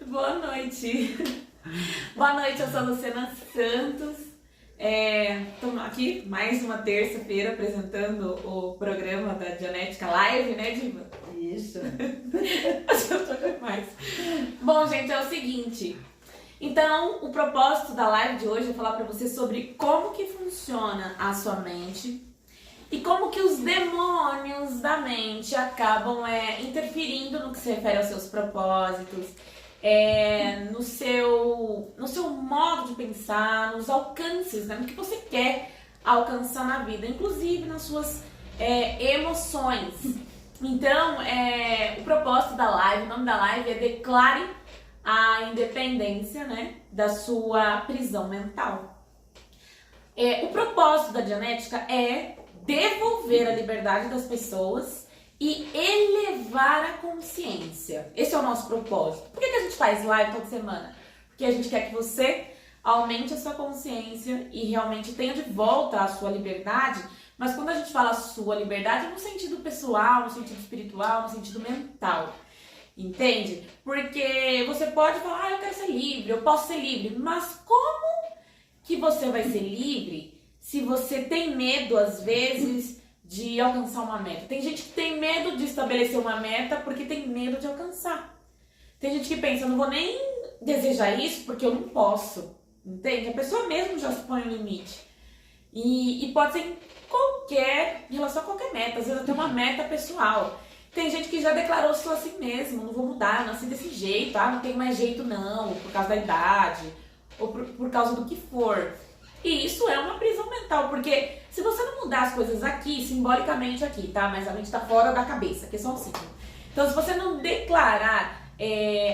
Boa noite. Boa noite, eu sou a Luciana Santos. Estou aqui mais uma terça-feira apresentando o programa da Dianética Live, né, Diva? Isso. Eu tô demais. Bom, gente, é o seguinte. Então, o propósito da live de hoje é falar pra você sobre como que funciona a sua mente e como que os demônios da mente acabam interferindo no que se refere aos seus propósitos, no seu modo de pensar, nos alcances, né, no que você quer alcançar na vida, inclusive nas suas emoções. Então, o propósito da live, o nome da live é Declare a Independência, né, da sua prisão mental. O propósito da Dianética é devolver a liberdade das pessoas e elevar a consciência. Esse é o nosso propósito. Por que a gente faz live toda semana? Porque a gente quer que você aumente a sua consciência e realmente tenha de volta a sua liberdade. Mas quando a gente fala sua liberdade, é no sentido pessoal, no sentido espiritual, no sentido mental. Entende? Porque você pode falar, eu quero ser livre, eu posso ser livre. Mas como que você vai ser livre se você tem medo, às vezes, de alcançar uma meta? Tem gente que tem medo de estabelecer uma meta porque tem medo de alcançar. Tem gente que pensa, eu não vou nem desejar isso porque eu não posso. Entende? A pessoa mesmo já se põe um limite. E pode ser em relação a qualquer meta, às vezes até uma meta pessoal. Tem gente que já declarou só assim mesmo, não vou mudar, eu nasci desse jeito, não tem mais jeito não, por causa da idade, ou por causa do que for. E isso é uma prisão mental, porque se você não mudar as coisas aqui, simbolicamente aqui, tá? Mas a mente tá fora da cabeça, que é só um símbolo. Então, se você não declarar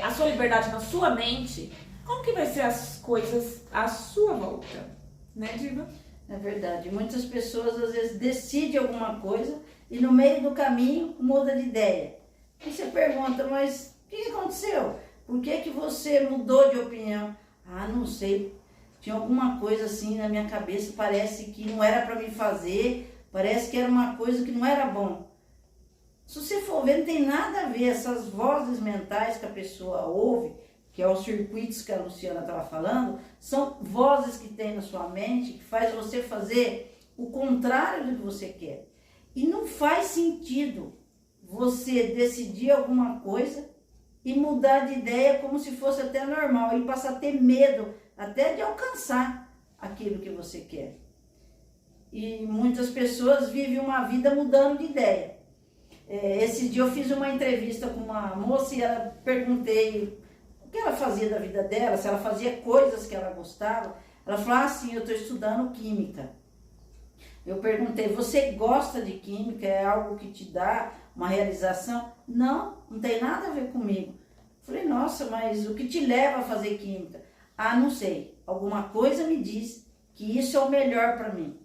a sua liberdade na sua mente, como que vai ser as coisas à sua volta? Né, Diva? É verdade. Muitas pessoas às vezes decidem alguma coisa e no meio do caminho muda de ideia. E você pergunta, mas o que aconteceu? Por que você mudou de opinião? Ah, não sei. Tinha alguma coisa assim na minha cabeça, parece que não era para mim fazer, parece que era uma coisa que não era bom. Se você for ver, não tem nada a ver. Essas vozes mentais que a pessoa ouve, que é os circuitos que a Luciana estava falando, são vozes que tem na sua mente que faz você fazer o contrário do que você quer. E não faz sentido você decidir alguma coisa e mudar de ideia como se fosse até normal e passar a ter medo até de alcançar aquilo que você quer. E muitas pessoas vivem uma vida mudando de ideia. Esse dia eu fiz uma entrevista com uma moça e ela perguntei o que ela fazia da vida dela, se ela fazia coisas que ela gostava. Ela falou assim, eu estou estudando química. Eu perguntei, você gosta de química? É algo que te dá uma realização? Não, não tem nada a ver comigo. Falei, nossa, mas o que te leva a fazer química? Ah, não sei. Alguma coisa me diz que isso é o melhor para mim.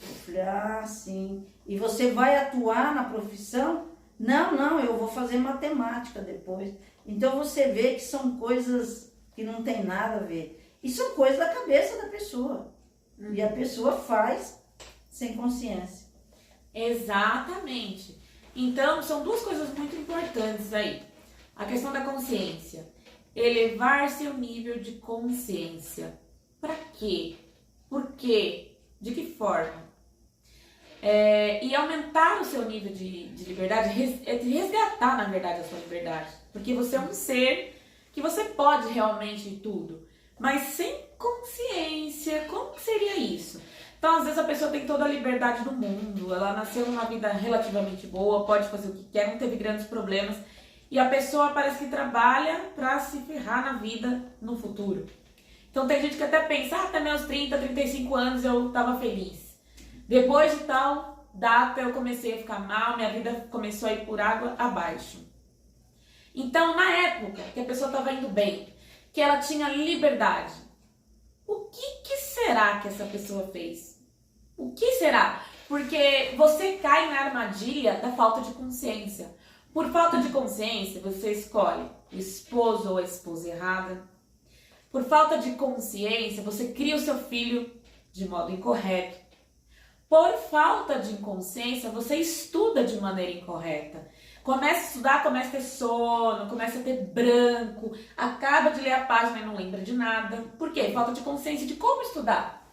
Eu falei, ah, sim. E você vai atuar na profissão? Não, eu vou fazer matemática depois. Então você vê que são coisas que não tem nada a ver. E são coisas da cabeça da pessoa. E a pessoa faz sem consciência. Exatamente. Então, são duas coisas muito importantes aí. A questão da consciência. Elevar seu nível de consciência. Para quê? Por quê? De que forma? E aumentar o seu nível de liberdade, resgatar, na verdade, a sua liberdade. Porque você é um ser que você pode realmente tudo. Mas sem consciência, como que seria isso? Então, às vezes a pessoa tem toda a liberdade do mundo, ela nasceu numa vida relativamente boa, pode fazer o que quer, não teve grandes problemas, e a pessoa parece que trabalha pra se ferrar na vida no futuro. Então tem gente que até pensa, até meus 30, 35 anos eu tava feliz. Depois de tal data eu comecei a ficar mal, minha vida começou a ir por água abaixo. Então, na época que a pessoa estava indo bem, que ela tinha liberdade, o que será que essa pessoa fez? O que será? Porque você cai na armadilha da falta de consciência. Por falta de consciência, você escolhe o esposo ou a esposa errada. Por falta de consciência, você cria o seu filho de modo incorreto. Por falta de consciência, você estuda de maneira incorreta. Começa a estudar, começa a ter sono, começa a ter branco, acaba de ler a página e não lembra de nada. Por quê? Falta de consciência de como estudar.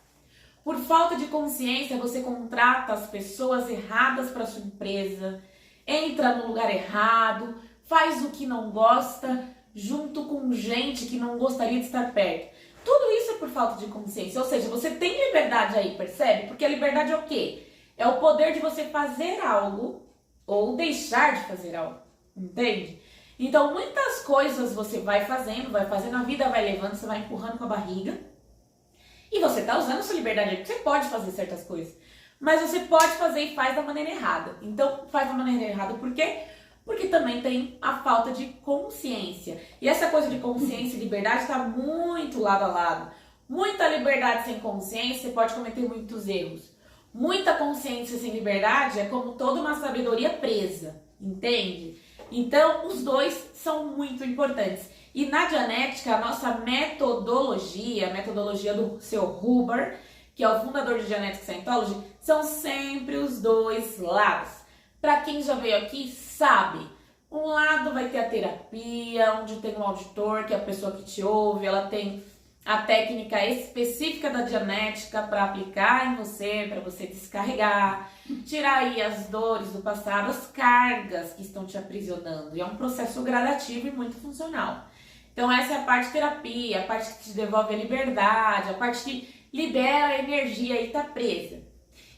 Por falta de consciência, você contrata as pessoas erradas para sua empresa, entra no lugar errado, faz o que não gosta, junto com gente que não gostaria de estar perto. Tudo isso é por falta de consciência, ou seja, você tem liberdade aí, percebe? Porque a liberdade é o quê? É o poder de você fazer algo ou deixar de fazer algo, entende? Então, muitas coisas você vai fazendo, a vida vai levando, você vai empurrando com a barriga e você tá usando a sua liberdade aí, porque você pode fazer certas coisas, mas você pode fazer e faz da maneira errada. Então, faz da maneira errada por quê? Porque também tem a falta de consciência. E essa coisa de consciência e liberdade está muito lado a lado. Muita liberdade sem consciência, você pode cometer muitos erros. Muita consciência sem liberdade é como toda uma sabedoria presa, entende? Então, os dois são muito importantes. E na Dianética, a nossa metodologia, a metodologia do seu Huber, que é o fundador de Dianetic Scientology, são sempre os dois lados. Para quem já veio aqui, sabe, um lado vai ter a terapia, onde tem um auditor, que é a pessoa que te ouve, ela tem a técnica específica da Dianética para aplicar em você, para você descarregar, tirar aí as dores do passado, as cargas que estão te aprisionando. E é um processo gradativo e muito funcional. Então essa é a parte de terapia, a parte que te devolve a liberdade, a parte que libera a energia e tá presa.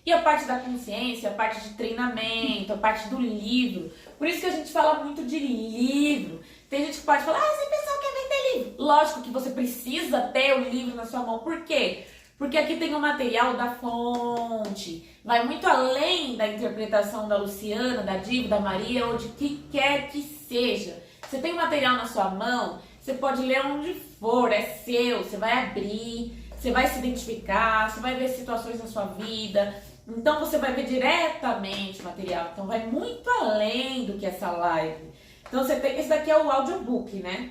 E a parte da consciência, a parte de treinamento, a parte do livro. Por isso que a gente fala muito de livro. Tem gente que pode falar, esse pessoal quer vender livro. Lógico que você precisa ter o livro na sua mão. Por quê? Porque aqui tem o material da fonte. Vai muito além da interpretação da Luciana, da Diva, da Maria ou de quem quer que seja. Você tem o material na sua mão, você pode ler onde for, é seu. Você vai abrir, você vai se identificar, você vai ver situações na sua vida. Então você vai ver diretamente o material. Então vai muito além do que essa live. Então você tem, esse daqui é o audiobook, né?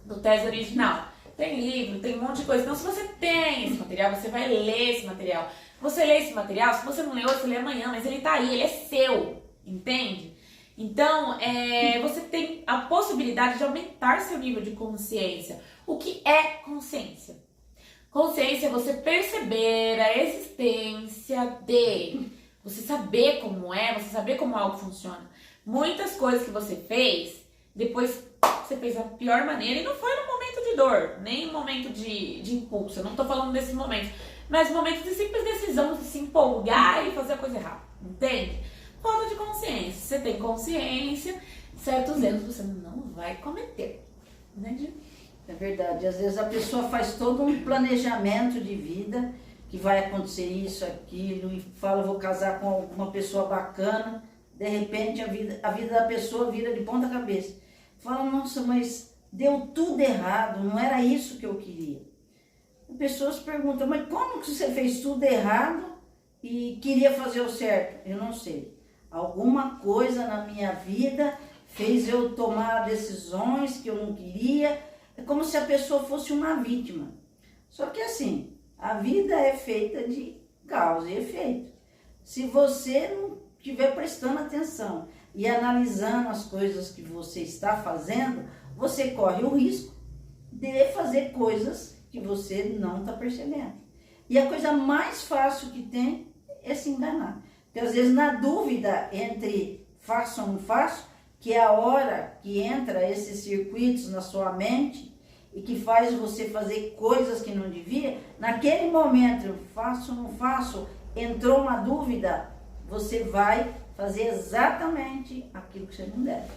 Do tese original. Tem livro, tem um monte de coisa. Então se você tem esse material, você vai ler esse material. Você lê esse material, se você não lê hoje, você lê amanhã, mas ele tá aí, ele é seu, entende? Então, você tem a possibilidade de aumentar seu nível de consciência. O que é consciência? Consciência é você perceber a existência de, você saber como é, você saber como algo funciona. Muitas coisas que você fez, depois você fez da pior maneira e não foi no momento de dor, nem no momento de impulso. Eu não tô falando desses momentos, mas momentos de simples decisão de se empolgar e fazer a coisa errada, entende? Falta de consciência. Você tem consciência, certos erros você não vai cometer, entende? É verdade, às vezes a pessoa faz todo um planejamento de vida, que vai acontecer isso, aquilo, e fala, vou casar com uma pessoa bacana, de repente a vida da pessoa vira de ponta cabeça. Fala, nossa, mas deu tudo errado, não era isso que eu queria. As pessoas perguntam, mas como que você fez tudo errado e queria fazer o certo? Eu não sei. Alguma coisa na minha vida fez eu tomar decisões que eu não queria. É como se a pessoa fosse uma vítima. Só que assim, a vida é feita de causa e efeito. Se você não estiver prestando atenção e analisando as coisas que você está fazendo, você corre o risco de fazer coisas que você não está percebendo. E a coisa mais fácil que tem é se enganar. Porque às vezes na dúvida entre faço ou não faço, que é a hora que entra esses circuitos na sua mente e que faz você fazer coisas que não devia, naquele momento, faço ou não faço, entrou uma dúvida, você vai fazer exatamente aquilo que você não deve.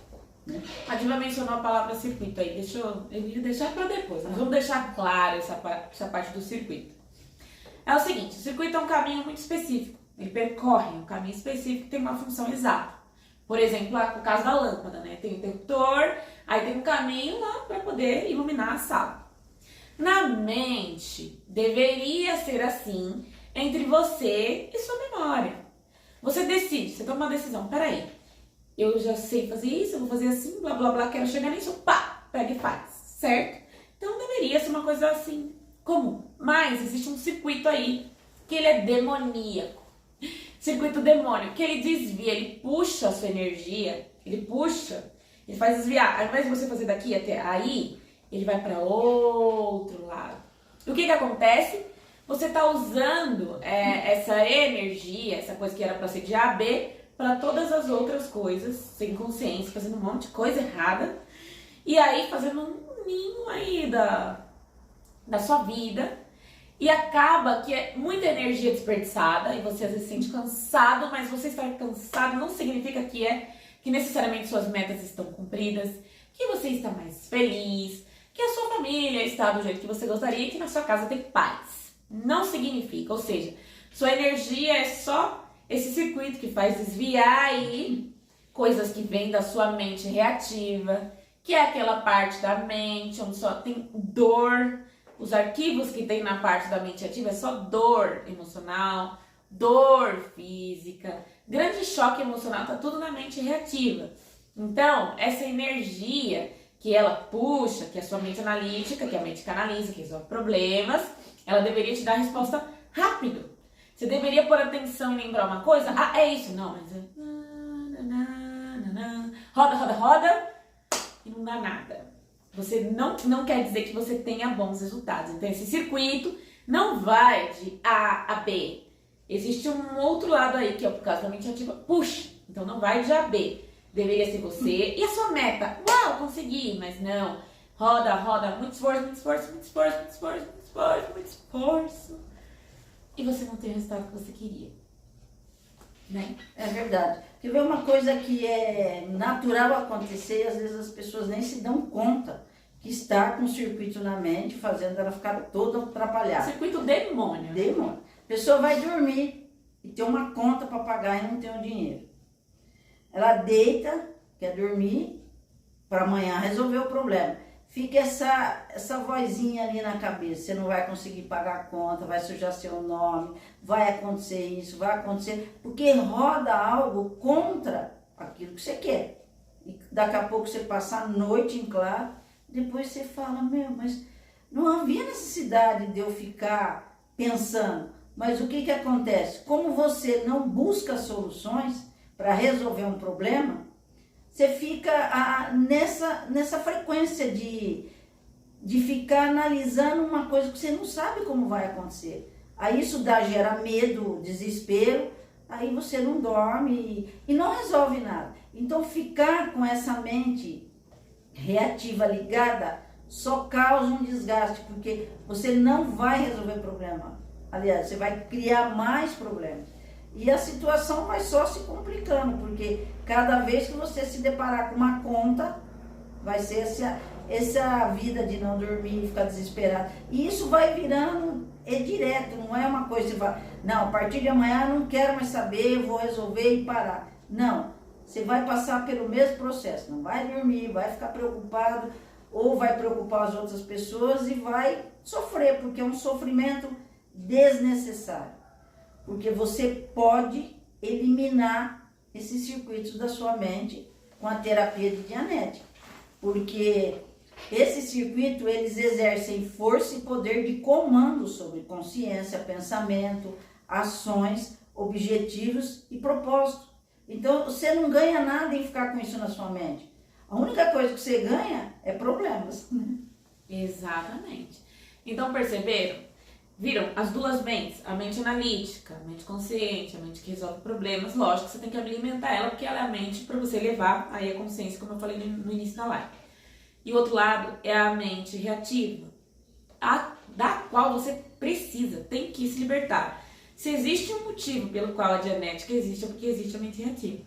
Né? A Diva mencionou a palavra circuito aí, eu ia deixar para depois, mas vamos deixar claro essa parte do circuito. É o seguinte, o circuito é um caminho muito específico, ele percorre um caminho específico que tem uma função exata. Por exemplo, o caso da lâmpada, né? Tem o interruptor, aí tem um caminho lá para poder iluminar a sala. Na mente, deveria ser assim entre você e sua memória. Você decide, você toma uma decisão, peraí, eu já sei fazer isso, eu vou fazer assim, blá blá blá, quero chegar nisso, pá, pega e faz, certo? Então deveria ser uma coisa assim, comum. Mas existe um circuito aí, que ele é demoníaco. Circuito demônio, que ele desvia, ele puxa a sua energia Ele puxa, ele faz desviar. Ao invés de você fazer daqui até aí, ele vai para outro lado. E o que acontece? Você está usando essa energia, essa coisa que era para ser de A a B, para todas as outras coisas, sem consciência, fazendo um monte de coisa errada. E aí fazendo um ninho aí da sua vida. E acaba que é muita energia desperdiçada e você às vezes se sente cansado, mas você estar cansado não significa que necessariamente suas metas estão cumpridas, que você está mais feliz, que a sua família está do jeito que você gostaria e que na sua casa tem paz. Não significa, ou seja, sua energia é só esse circuito que faz desviar aí coisas que vêm da sua mente reativa, que é aquela parte da mente onde só tem dor. Os arquivos que tem na parte da mente ativa é só dor emocional, dor física, grande choque emocional, tá tudo na mente reativa. Então, essa energia que ela puxa, que é a sua mente analítica, que é a mente que analisa, que resolve problemas, ela deveria te dar a resposta rápido. Você deveria pôr atenção e lembrar uma coisa, é isso, não, mas roda, roda, roda e não dá nada. Você não quer dizer que você tenha bons resultados. Então, esse circuito não vai de A a B. Existe um outro lado aí, que é por causa da mente ativa, puxa. Então, não vai de A a B. Deveria ser você. E a sua meta? Uau, consegui. Mas não. Roda, roda. Muito esforço, muito esforço, muito esforço, muito esforço, muito esforço, muito esforço. E você não tem o resultado que você queria. Né? É verdade. Quer ver uma coisa que é natural acontecer e às vezes as pessoas nem se dão conta que está com o circuito na mente fazendo ela ficar toda atrapalhada. Circuito demônio. Demônio. A pessoa vai dormir e tem uma conta para pagar e não tem o dinheiro. Ela deita, quer dormir, para amanhã resolver o problema. Fica essa vozinha ali na cabeça, você não vai conseguir pagar a conta, vai sujar seu nome, vai acontecer isso, vai acontecer, porque roda algo contra aquilo que você quer. E daqui a pouco você passa a noite em claro, depois você fala, mas não havia necessidade de eu ficar pensando. Mas o que acontece? Como você não busca soluções para resolver um problema, você fica nessa frequência de ficar analisando uma coisa que você não sabe como vai acontecer. Aí isso gera medo, desespero, aí você não dorme e não resolve nada. Então ficar com essa mente reativa ligada só causa um desgaste, porque você não vai resolver problema. Aliás, você vai criar mais problemas. E a situação vai só se complicando, porque cada vez que você se deparar com uma conta, vai ser essa vida de não dormir, ficar desesperado. E isso vai virando direto, não é uma coisa que você vai, não, a partir de amanhã eu não quero mais saber, eu vou resolver e parar. Não, você vai passar pelo mesmo processo, não vai dormir, vai ficar preocupado, ou vai preocupar as outras pessoas e vai sofrer, porque é um sofrimento desnecessário. Porque você pode eliminar esses circuitos da sua mente com a terapia de Dianética. Porque esse circuito, eles exercem força e poder de comando sobre consciência, pensamento, ações, objetivos e propósito. Então, você não ganha nada em ficar com isso na sua mente. A única coisa que você ganha é problemas. Exatamente. Então, perceberam? Viram as duas mentes, a mente analítica, a mente consciente, a mente que resolve problemas. Lógico que você tem que alimentar ela, porque ela é a mente para você levar aí a consciência, como eu falei no início da live. E o outro lado é a mente reativa, da qual você precisa, tem que se libertar. Se existe um motivo pelo qual a Dianética existe, é porque existe a mente reativa.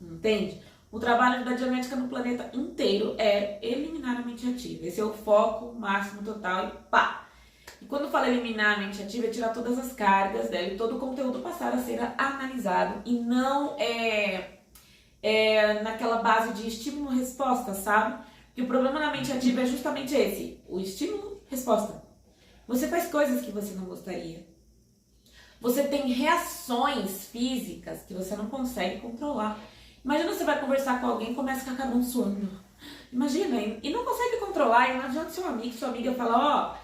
Entende? O trabalho da Dianética no planeta inteiro é eliminar a mente reativa. Esse é o foco máximo total e pá! E quando fala eliminar a mente ativa, é tirar todas as cargas dela e todo o conteúdo passar a ser analisado e não naquela base de estímulo-resposta, sabe? Porque o problema na mente ativa é justamente esse, o estímulo-resposta. Você faz coisas que você não gostaria. Você tem reações físicas que você não consegue controlar. Imagina você vai conversar com alguém e começa a ficar com um sono. Imagina, e não consegue controlar, e não adianta seu amigo, sua amiga falar,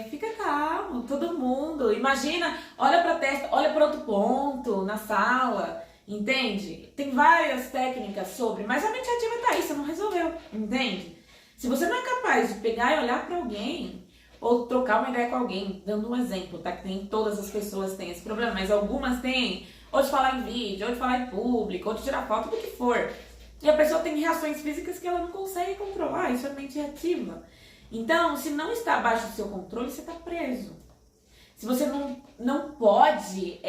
fica calmo, todo mundo. Imagina, olha pra testa, olha para outro ponto na sala. entende? Tem várias técnicas sobre, mas a mente ativa tá aí, você não resolveu, entende? Se você não é capaz de pegar e olhar para alguém, ou trocar uma ideia com alguém, dando um exemplo, tá? Que nem todas as pessoas têm esse problema, mas algumas têm, ou de falar em vídeo, ou de falar em público, ou de tirar foto, do que for. E a pessoa tem reações físicas que ela não consegue controlar, isso é mente ativa. Então, se não está abaixo do seu controle, você está preso. Se você não pode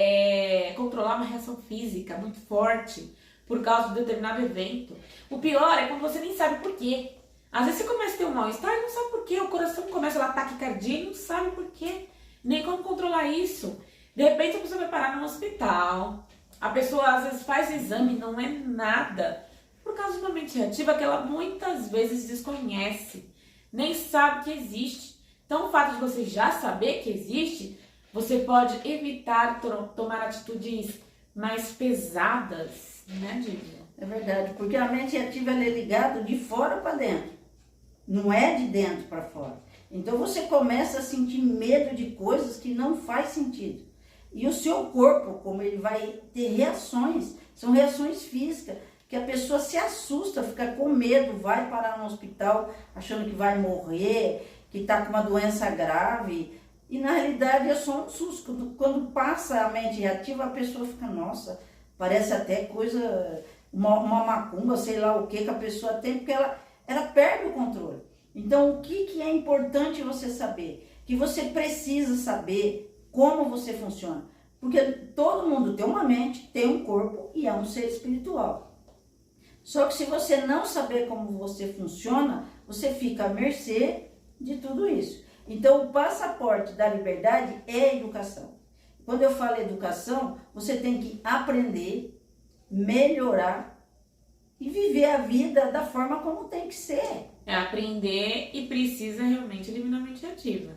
controlar uma reação física muito forte por causa de determinado evento, o pior é quando você nem sabe por quê. Às vezes você começa a ter um mal-estar e não sabe por quê, o coração começa a dar taquicardia e não sabe por quê, nem como controlar isso. De repente a pessoa vai parar no hospital, a pessoa às vezes faz exame e não é nada, por causa de uma mente reativa que ela muitas vezes desconhece, nem sabe que existe. Então o fato de você já saber que existe, você pode evitar tomar atitudes mais pesadas, né, Dívia? É verdade, porque a mente ativa ela é ligada de fora para dentro, não é de dentro para fora. Então você começa a sentir medo de coisas que não faz sentido. E o seu corpo, como ele vai ter reações, são reações físicas, que a pessoa se assusta, fica com medo, vai parar no hospital achando que vai morrer, que está com uma doença grave. E na realidade é só um susto. Quando passa a mente reativa, a pessoa fica, nossa, parece até coisa, uma macumba, sei lá o que a pessoa tem, porque ela perde o controle. Então o que é importante você saber? Que você precisa saber como você funciona. Porque todo mundo tem uma mente, tem um corpo e é um ser espiritual. Só que se você não saber como você funciona, você fica à mercê de tudo isso. Então, o passaporte da liberdade é a educação. Quando eu falo educação, você tem que aprender, melhorar e viver a vida da forma como tem que ser. É aprender e precisa realmente eliminar a mente ativa.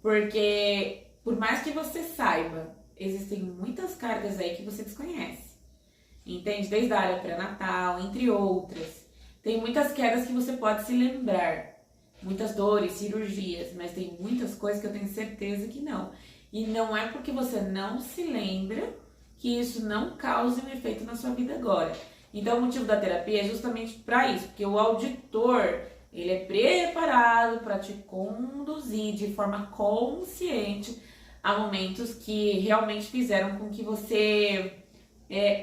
Porque, por mais que você saiba, existem muitas cargas aí que você desconhece. Entende? Desde a área pré-natal, entre outras. Tem muitas quedas que você pode se lembrar. Muitas dores, cirurgias, mas tem muitas coisas que eu tenho certeza que não. E não é porque você não se lembra que isso não cause um efeito na sua vida agora. Então o motivo da terapia é justamente para isso, porque o auditor, ele é preparado para te conduzir de forma consciente a momentos que realmente fizeram com que você...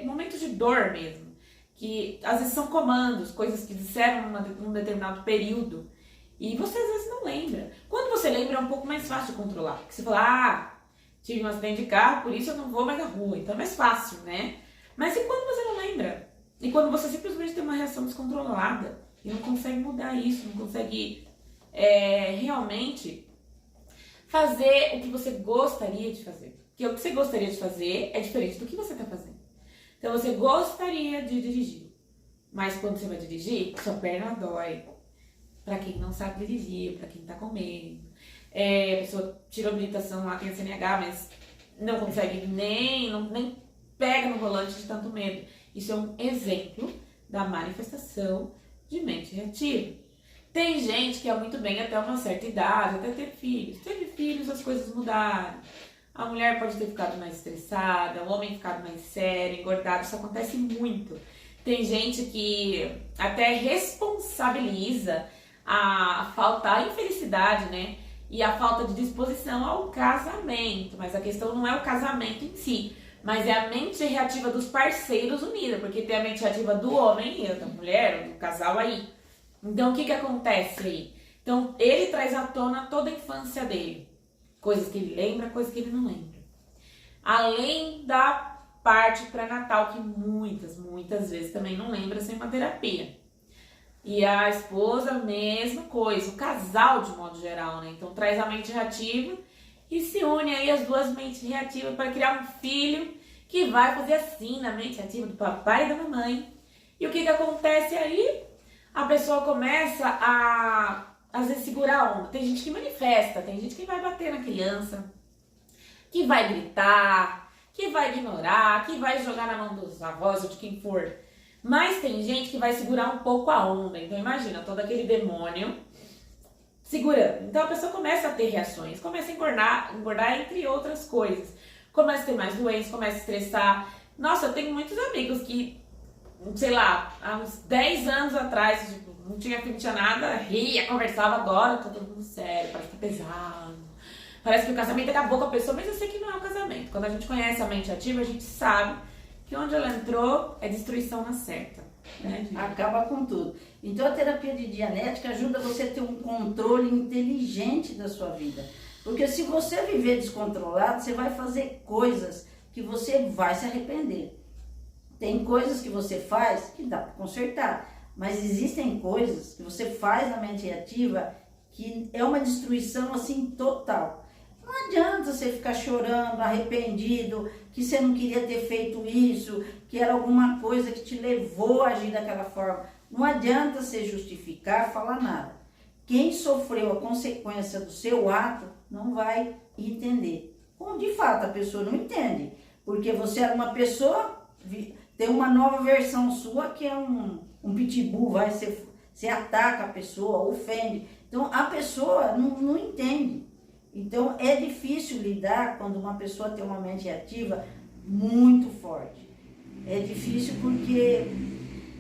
momentos de dor mesmo, que às vezes são comandos, coisas que disseram num determinado período, e você às vezes não lembra. Quando você lembra é um pouco mais fácil de controlar, porque você fala, tive um acidente de carro, por isso eu não vou mais na rua, então é mais fácil, né? Mas e quando você não lembra? E quando você simplesmente tem uma reação descontrolada e não consegue mudar isso, não consegue realmente fazer o que você gostaria de fazer. Porque o que você gostaria de fazer é diferente do que você está fazendo. Então você gostaria de dirigir, mas quando você vai dirigir, sua perna dói. Pra quem não sabe dirigir, pra quem tá com medo. A pessoa tirou habilitação lá, tem a CNH, mas não consegue nem pega no volante de tanto medo. Isso é um exemplo da manifestação de mente reativa. Tem gente que é muito bem até uma certa idade, até ter filhos. Teve filhos, as coisas mudaram. A mulher pode ter ficado mais estressada, o homem ficado mais sério, engordado, isso acontece muito. Tem gente que até responsabiliza a infelicidade, né? E a falta de disposição ao casamento. Mas a questão não é o casamento em si, mas é a mente reativa dos parceiros unida, porque tem a mente reativa do homem e da mulher, do casal aí. Então o que acontece aí? Então ele traz à tona toda a infância dele. Coisas que ele lembra, coisas que ele não lembra. Além da parte pré-natal, que muitas vezes também não lembra sem uma terapia. E a esposa, mesma coisa. O casal, de modo geral, né? Então traz a mente reativa e se une aí as duas mentes reativas para criar um filho que vai fazer assim na mente reativa do papai e da mamãe. E o que acontece aí? A pessoa começa a, às vezes, segurar a onda. Tem gente que manifesta, tem gente que vai bater na criança, que vai gritar, que vai ignorar, que vai jogar na mão dos avós ou de quem for. Mas tem gente que vai segurar um pouco a onda. Então imagina, todo aquele demônio segurando. Então a pessoa começa a ter reações, começa a engordar entre outras coisas. Começa a ter mais doença, começa a estressar, Nossa, eu tenho muitos amigos que, sei lá, há uns 10 anos atrás, tipo, não tinha nada, ria, conversava, agora tá todo mundo sério, parece que tá pesado. Parece que o casamento acabou com a pessoa, mas eu sei que não é um casamento. Quando a gente conhece a mente ativa, a gente sabe que onde ela entrou é destruição na certa. Né? Acaba com tudo. Então a terapia de Dianética ajuda você a ter um controle inteligente da sua vida. Porque se você viver descontrolado, você vai fazer coisas que você vai se arrepender. Tem coisas que você faz que dá para consertar, mas existem coisas que você faz na mente ativa que é uma destruição assim total. Não adianta você ficar chorando, arrependido, que você não queria ter feito isso, que era alguma coisa que te levou a agir daquela forma. Não adianta você justificar, falar nada. Quem sofreu a consequência do seu ato não vai entender. Como de fato a pessoa não entende, porque você era uma pessoa, tem uma nova versão sua que é um pitbull, você ataca a pessoa, ofende. Então a pessoa não entende. Então é difícil lidar quando uma pessoa tem uma mente ativa muito forte. É difícil porque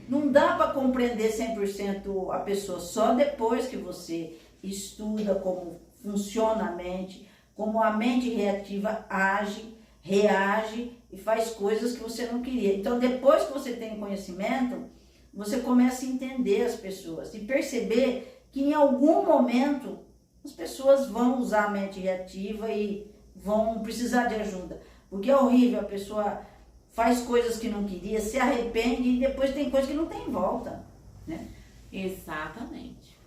não dá para compreender 100% a pessoa, só depois que você estuda como funciona a mente, como a mente reativa age, reage e faz coisas que você não queria. Então depois que você tem conhecimento, você começa a entender as pessoas e perceber que em algum momento as pessoas vão usar a mente reativa e vão precisar de ajuda. Porque é horrível, a pessoa faz coisas que não queria, se arrepende e depois tem coisa que não tem volta, né? Exatamente.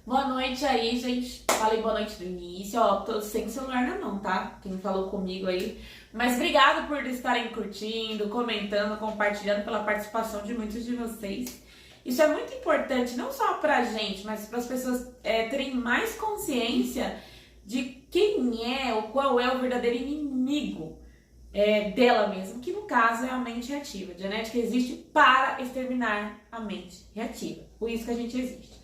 Boa noite aí, gente. Falei boa noite no início, ó, tô sem celular na mão, tá? Quem falou comigo aí. Mas obrigado por estarem curtindo, comentando, compartilhando, pela participação de muitos de vocês. Isso é muito importante, não só pra gente, mas para as pessoas terem mais consciência de quem é ou qual é o verdadeiro inimigo dela mesma, que no caso é a mente reativa. A Dianética existe para exterminar a mente reativa, por isso que a gente existe.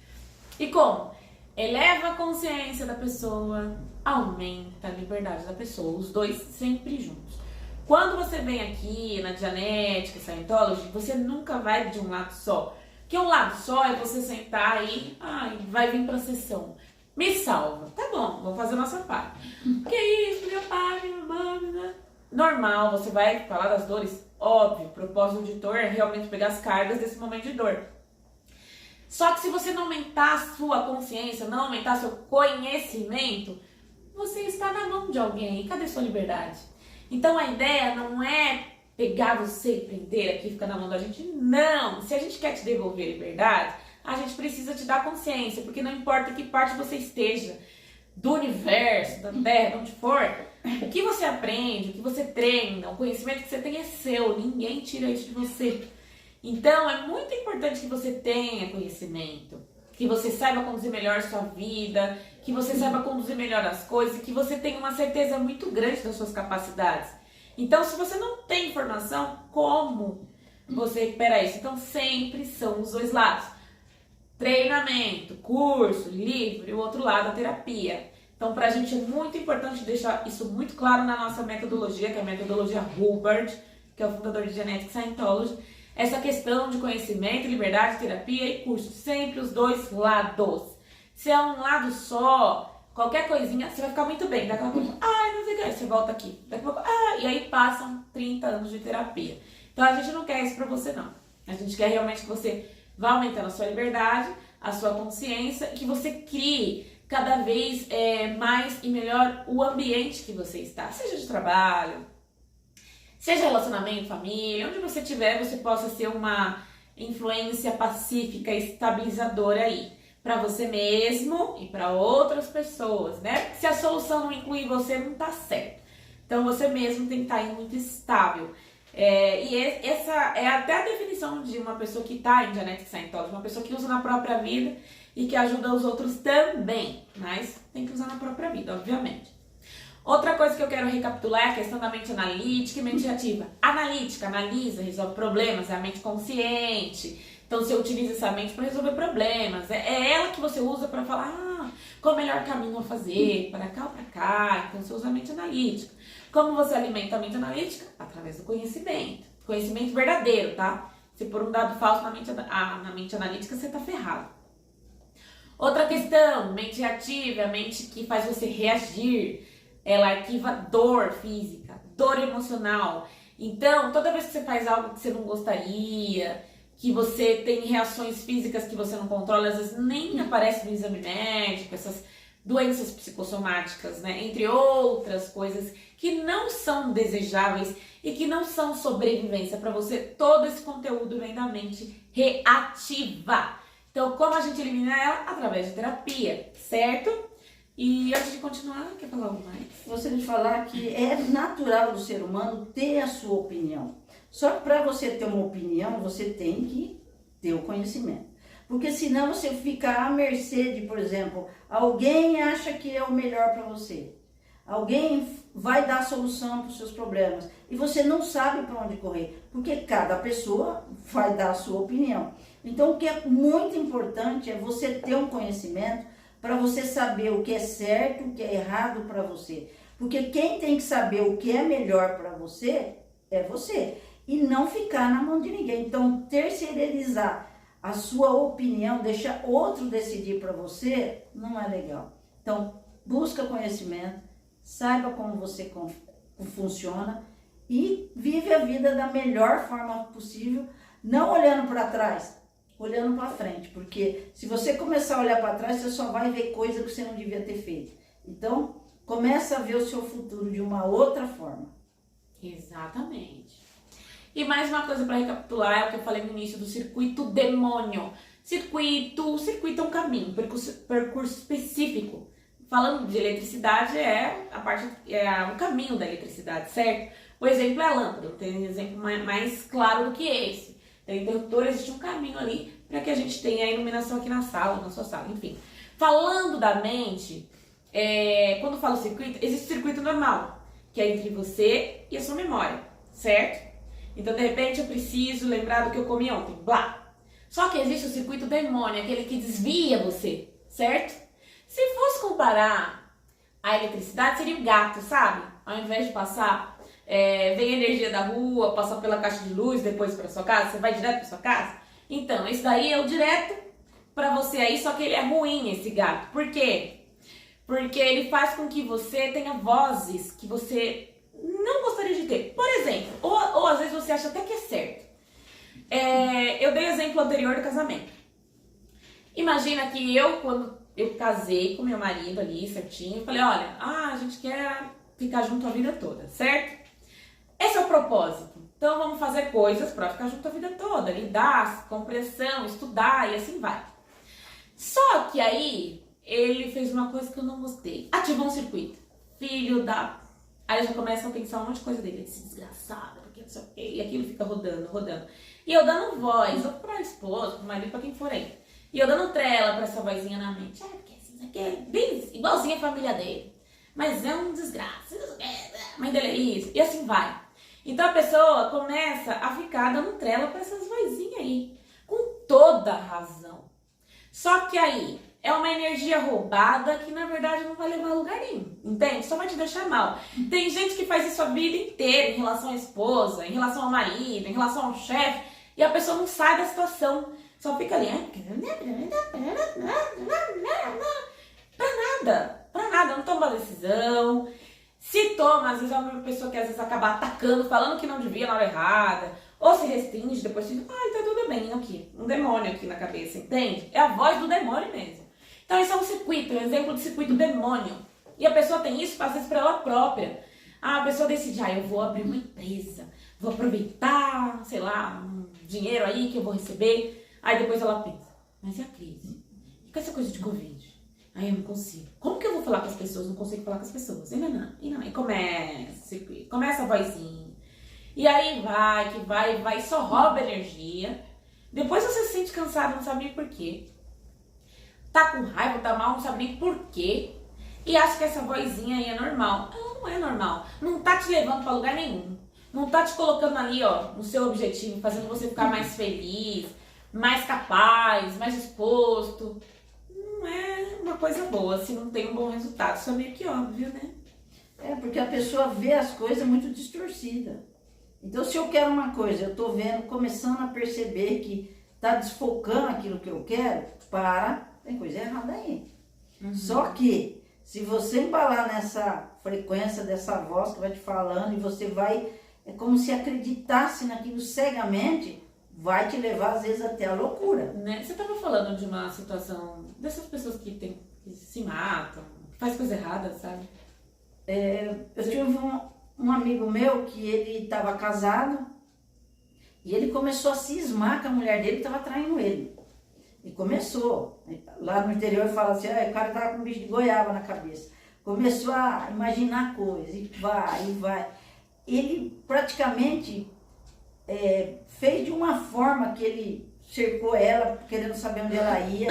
E como? Eleva a consciência da pessoa, aumenta a liberdade da pessoa, os dois sempre juntos. Quando você vem aqui na Dianética, Scientology, você nunca vai de um lado só. Porque um lado só é você sentar aí, vai vir pra sessão. Me salva. Tá bom, vou fazer a nossa parte. Que isso, meu pai, minha mãe, né? Normal, você vai falar das dores, óbvio. O propósito do editor é realmente pegar as cargas desse momento de dor. Só que se você não aumentar a sua consciência, não aumentar seu conhecimento, você está na mão de alguém. Cadê sua liberdade? Então a ideia não é pegar você e prender aqui e ficar na mão da gente. Não! Se a gente quer te devolver a liberdade, a gente precisa te dar consciência, porque não importa que parte você esteja, do universo, da Terra, de onde for, o que você aprende, o que você treina, o conhecimento que você tem é seu, ninguém tira isso de você. Então é muito importante que você tenha conhecimento, que você saiba conduzir melhor a sua vida, que você saiba conduzir melhor as coisas, que você tenha uma certeza muito grande das suas capacidades. Então, se você não tem informação, como você recupera isso? Então, sempre são os dois lados. Treinamento, curso, livro e o outro lado, a terapia. Então, pra gente é muito importante deixar isso muito claro na nossa metodologia, que é a metodologia Hubbard, que é o fundador de Genetic Scientology. Essa questão de conhecimento, liberdade, terapia e curso. Sempre os dois lados. Se é um lado só, qualquer coisinha, você vai ficar muito bem. Daqui a pouco, não sei o que, você volta aqui. Daqui a pouco, e aí passam 30 anos de terapia. Então a gente não quer isso pra você, não. A gente quer realmente que você vá aumentando a sua liberdade, a sua consciência, e que você crie cada vez mais e melhor o ambiente que você está. Seja de trabalho, seja relacionamento, família, onde você estiver, você possa ser uma influência pacífica, estabilizadora aí. Para você mesmo e para outras pessoas, né? Se a solução não inclui você, não tá certo. Então você mesmo tem que estar aí muito estável. Essa é até a definição de uma pessoa que está em Genetic Scientology, uma pessoa que usa na própria vida e que ajuda os outros também, mas tem que usar na própria vida, obviamente. Outra coisa que eu quero recapitular é a questão da mente analítica e mente ativa. Analítica, analisa, resolve problemas, é a mente consciente. Então você utiliza essa mente para resolver problemas. É ela que você usa para falar qual o melhor caminho a fazer, para cá ou para cá. Então você usa a mente analítica. Como você alimenta a mente analítica? Através do conhecimento. Conhecimento verdadeiro, tá? Se por um dado falso na mente analítica, você tá ferrado. Outra questão, mente ativa, a mente que faz você reagir. Ela arquiva dor física, dor emocional. Então, toda vez que você faz algo que você não gostaria, que você tem reações físicas que você não controla, às vezes nem aparece no exame médico, essas doenças psicossomáticas, né? Entre outras coisas que não são desejáveis e que não são sobrevivência para você, todo esse conteúdo vem da mente reativa. Então, como a gente elimina ela? Através de terapia, certo? E antes de continuar, quer falar algo mais? Gostaria de falar que é natural do ser humano ter a sua opinião. Só que para você ter uma opinião, você tem que ter o conhecimento. Porque senão você fica à mercê de, por exemplo, alguém acha que é o melhor para você. Alguém vai dar solução para os seus problemas. E você não sabe para onde correr. Porque cada pessoa vai dar a sua opinião. Então, o que é muito importante é você ter um conhecimento para você saber o que é certo, o que é errado para você. Porque quem tem que saber o que é melhor para você é você. E não ficar na mão de ninguém. Então, terceirizar a sua opinião, deixar outro decidir para você, não é legal. Então, busca conhecimento, saiba como você funciona e vive a vida da melhor forma possível, não olhando para trás, olhando para frente. Porque se você começar a olhar para trás, você só vai ver coisa que você não devia ter feito. Então, começa a ver o seu futuro de uma outra forma. Exatamente. E mais uma coisa para recapitular, é o que eu falei no início do circuito demônio. Circuito é um caminho, percurso específico. Falando de eletricidade, o caminho da eletricidade, certo? O exemplo é a lâmpada, tem um exemplo mais claro do que esse. Tem interruptor, existe um caminho ali para que a gente tenha a iluminação aqui na sala, na sua sala, enfim. Falando da mente, quando falo circuito, existe o circuito normal, que é entre você e a sua memória, certo? Então, de repente, eu preciso lembrar do que eu comi ontem, blá. Só que existe o circuito demônio, aquele que desvia você, certo? Se fosse comparar a eletricidade, seria o gato, sabe? Ao invés de passar, vem a energia da rua, passa pela caixa de luz, depois para sua casa, você vai direto para sua casa. Então, esse daí é o direto para você aí, só que ele é ruim, esse gato. Por quê? Porque ele faz com que você tenha vozes que você não gostaria de ter. Por exemplo, ou às vezes você acha até que é certo. Eu dei o exemplo anterior do casamento. Imagina que quando eu casei com meu marido ali, certinho, falei, olha, a gente quer ficar junto a vida toda, certo? Esse é o propósito. Então vamos fazer coisas para ficar junto a vida toda, lidar, compreensão, estudar e assim vai. Só que aí ele fez uma coisa que eu não gostei. Ativou um circuito. Filho da... Aí eu já começo a pensar um monte de coisa dele, esse desgraçado, porque não sei o quê, e aquilo fica rodando. E eu dando voz, ou pra esposa, pro marido, pra quem for aí. E eu dando trela pra essa vozinha na mente. Porque isso aqui é bem igualzinho a família dele. Mas é um desgraça, a mãe dele é isso, e assim vai. Então a pessoa começa a ficar dando trela pra essas vozinhas aí, com toda razão. Só que aí é uma energia roubada que na verdade não vai levar a lugar nenhum, entende? Só vai te deixar mal. Tem gente que faz isso a vida inteira em relação à esposa, em relação ao marido, em relação ao chefe, e a pessoa não sai da situação, só fica ali, pra nada, não toma decisão. Se toma, às vezes é uma pessoa que às vezes acaba atacando, falando que não devia na hora errada, ou se restringe, depois fica, tá tudo bem aqui, um demônio aqui na cabeça, entende? É a voz do demônio mesmo. Então isso é um circuito, um exemplo de circuito demônio. E a pessoa tem isso, às vezes, para ela própria. A pessoa decide, eu vou abrir uma empresa, vou aproveitar, sei lá, um dinheiro aí que eu vou receber. Aí depois ela pensa, mas e a crise? E com essa coisa de Covid? Aí eu não consigo. Como que eu vou falar com as pessoas? Não consigo falar com as pessoas. E não. E começa a vozinha. E aí vai, só rouba energia. Depois você se sente cansado, não sabe nem por quê. Tá com raiva, tá mal, não sabe nem por quê. E acha que essa vozinha aí é normal. Ela não é normal. Não tá te levando pra lugar nenhum. Não tá te colocando ali, no seu objetivo, fazendo você ficar mais feliz, mais capaz, mais disposto. Não é uma coisa boa se não tem um bom resultado. Isso é meio que óbvio, né? Porque a pessoa vê as coisas muito distorcidas. Então, se eu quero uma coisa, eu tô vendo, começando a perceber que tá desfocando aquilo que eu quero, tem coisa errada aí. Só que, se você embalar nessa frequência dessa voz que vai te falando e você vai, é como se acreditasse naquilo cegamente, vai te levar às vezes até a loucura. Né? Você estava falando de uma situação dessas pessoas que se matam, que faz coisa errada, sabe? Eu tive um amigo meu que ele estava casado e ele começou a cismar que a mulher dele estava traindo ele. E começou, lá no interior fala assim, o cara estava com um bicho de goiaba na cabeça. Começou a imaginar coisas, e vai. Ele praticamente fez de uma forma que ele cercou ela, querendo saber onde ela ia,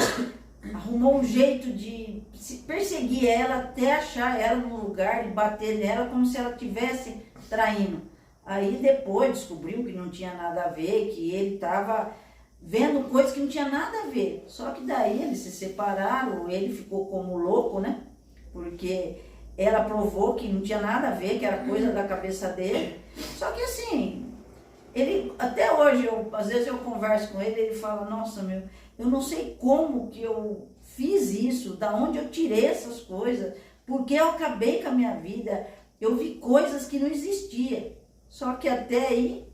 arrumou um jeito de perseguir ela até achar ela no lugar e bater nela como se ela estivesse traindo. Aí depois descobriu que não tinha nada a ver, que ele estava vendo coisas que não tinha nada a ver. Só que daí eles se separaram, ele ficou como louco, né? Porque ela provou que não tinha nada a ver, que era coisa da cabeça dele. Só que assim, ele, até hoje, às vezes eu converso com ele, ele fala, nossa, eu não sei como que eu fiz isso, da onde eu tirei essas coisas, porque eu acabei com a minha vida, eu vi coisas que não existiam. Só que até aí,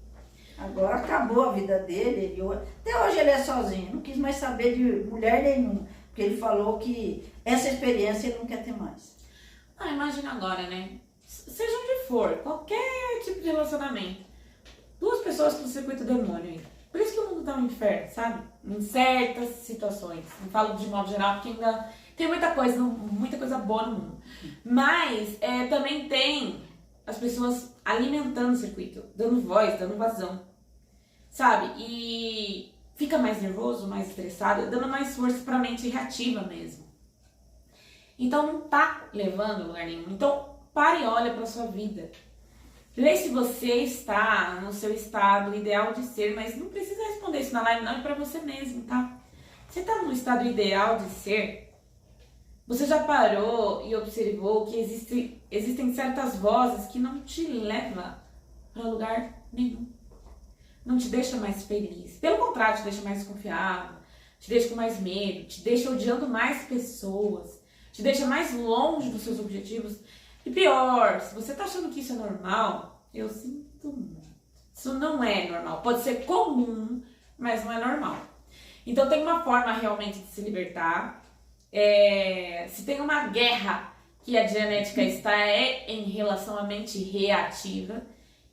agora acabou a vida dele, até hoje ele é sozinho, não quis mais saber de mulher nenhuma, porque ele falou que essa experiência ele não quer ter mais. Imagina agora, né? Seja onde for, qualquer tipo de relacionamento, duas pessoas com circuito demônio aí. Por isso que o mundo tá um inferno, sabe? Em certas situações. Não falo de modo geral, porque ainda tem muita coisa boa no mundo. Mas também tem as pessoas alimentando o circuito, dando voz, dando vazão, sabe? E fica mais nervoso, mais estressado, dando mais força pra mente reativa mesmo. Então não tá levando a lugar nenhum. Então pare e olha pra sua vida. Vê se você está no seu estado ideal de ser, mas não precisa responder isso na live, não, é pra você mesmo, tá? Você tá no estado ideal de ser? Você já parou e observou que existem certas vozes que não te levam para lugar nenhum? Não te deixa mais feliz. Pelo contrário, te deixa mais desconfiado, te deixa com mais medo, te deixa odiando mais pessoas, te deixa mais longe dos seus objetivos. E pior, se você tá achando que isso é normal, eu sinto muito. Isso não é normal. Pode ser comum, mas não é normal. Então tem uma forma realmente de se libertar. Se tem uma guerra que a genética está em relação à mente reativa,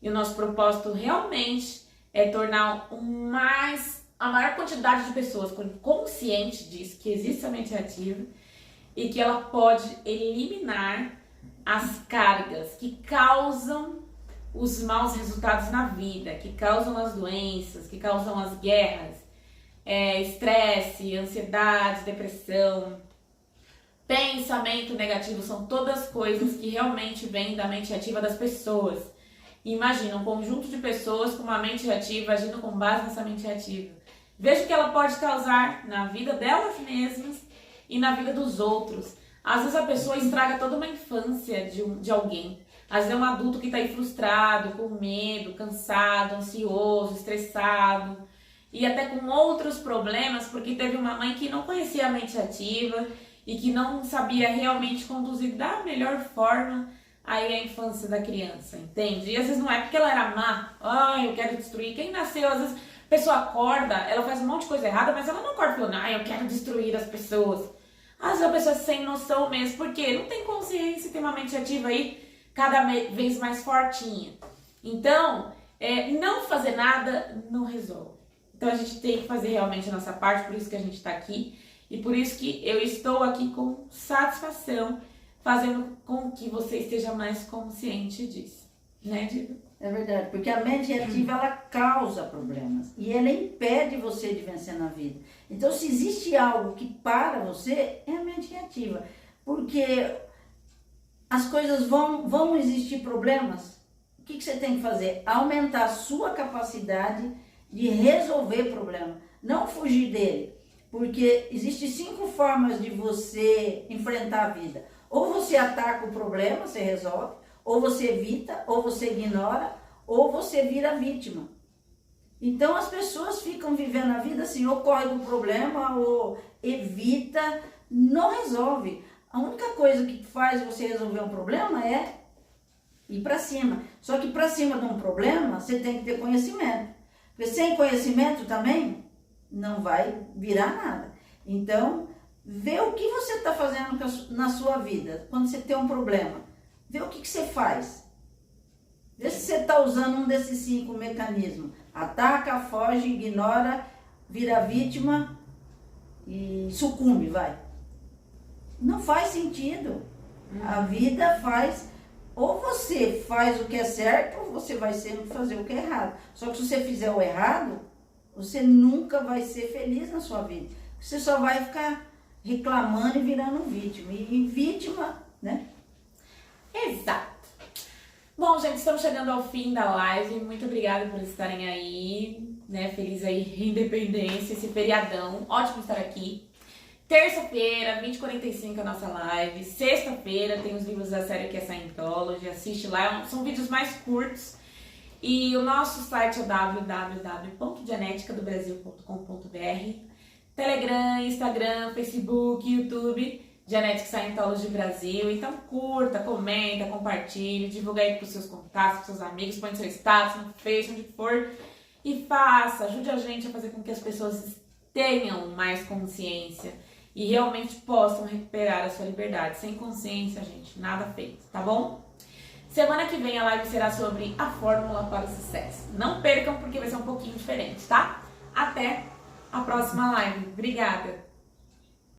e o nosso propósito realmente é tornar a maior quantidade de pessoas consciente disso, que existe a mente reativa, e que ela pode eliminar as cargas que causam os maus resultados na vida, que causam as doenças, que causam as guerras, estresse, ansiedade, depressão, pensamento negativo, são todas coisas que realmente vêm da mente ativa das pessoas. Imagina um conjunto de pessoas com uma mente ativa agindo com base nessa mente ativa. Veja o que ela pode causar na vida delas mesmas e na vida dos outros. Às vezes a pessoa estraga toda uma infância de alguém. Às vezes é um adulto que está aí frustrado, com medo, cansado, ansioso, estressado e até com outros problemas porque teve uma mãe que não conhecia a mente ativa e que não sabia realmente conduzir da melhor forma aí a infância da criança, entende? E às vezes não é porque ela era má, eu quero destruir. Quem nasceu, às vezes a pessoa acorda, ela faz um monte de coisa errada, mas ela não acorda falando, eu quero destruir as pessoas. Às vezes a pessoa sem noção mesmo, porque não tem consciência, tem uma mente ativa aí cada vez mais fortinha. Então, não fazer nada não resolve. Então a gente tem que fazer realmente a nossa parte, por isso que a gente está aqui. E por isso que eu estou aqui com satisfação, fazendo com que você esteja mais consciente disso. Né, Diva? É verdade, porque a mente reativa, ela causa problemas. E ela impede você de vencer na vida. Então, se existe algo que para você, é a mente reativa. Porque as coisas vão existir problemas. O que você tem que fazer? Aumentar a sua capacidade de resolver problema. Não fugir dele. Porque existem 5 formas de você enfrentar a vida. Ou você ataca o problema, você resolve. Ou você evita, ou você ignora, ou você vira vítima. Então as pessoas ficam vivendo a vida assim, ou corre do problema, ou evita, não resolve. A única coisa que faz você resolver um problema é ir para cima. Só que para cima de um problema, você tem que ter conhecimento. Porque sem conhecimento também, não vai virar nada. Então, vê o que você está fazendo na sua vida, quando você tem um problema. Vê o que você faz. Vê se você está usando um desses 5 mecanismos. Ataca, foge, ignora, vira vítima e sucumbe, vai. Não faz sentido. A vida faz... Ou você faz o que é certo, ou você vai sempre fazer o que é errado. Só que se você fizer o errado, você nunca vai ser feliz na sua vida. Você só vai ficar reclamando e virando vítima. E vítima, né? Exato. Bom, gente, estamos chegando ao fim da live. Muito obrigada por estarem aí, né? Feliz aí, independência, esse feriadão. Ótimo estar aqui. Terça-feira, 20h45 a nossa live. Sexta-feira tem os livros da série que é Scientology. Assiste lá, são vídeos mais curtos. E o nosso site é www.dianeticadobrasil.com.br. Telegram, Instagram, Facebook, YouTube, Genetic Scientology Brasil. Então curta, comenta, compartilhe, divulga aí pros seus contatos, pros seus amigos, põe no seu status, no Face, onde for. E faça, ajude a gente a fazer com que as pessoas tenham mais consciência e realmente possam recuperar a sua liberdade. Sem consciência, gente, nada feito, tá bom? Semana que vem a live será sobre a fórmula para o sucesso. Não percam, porque vai ser um pouquinho diferente, tá? Até a próxima live. Obrigada!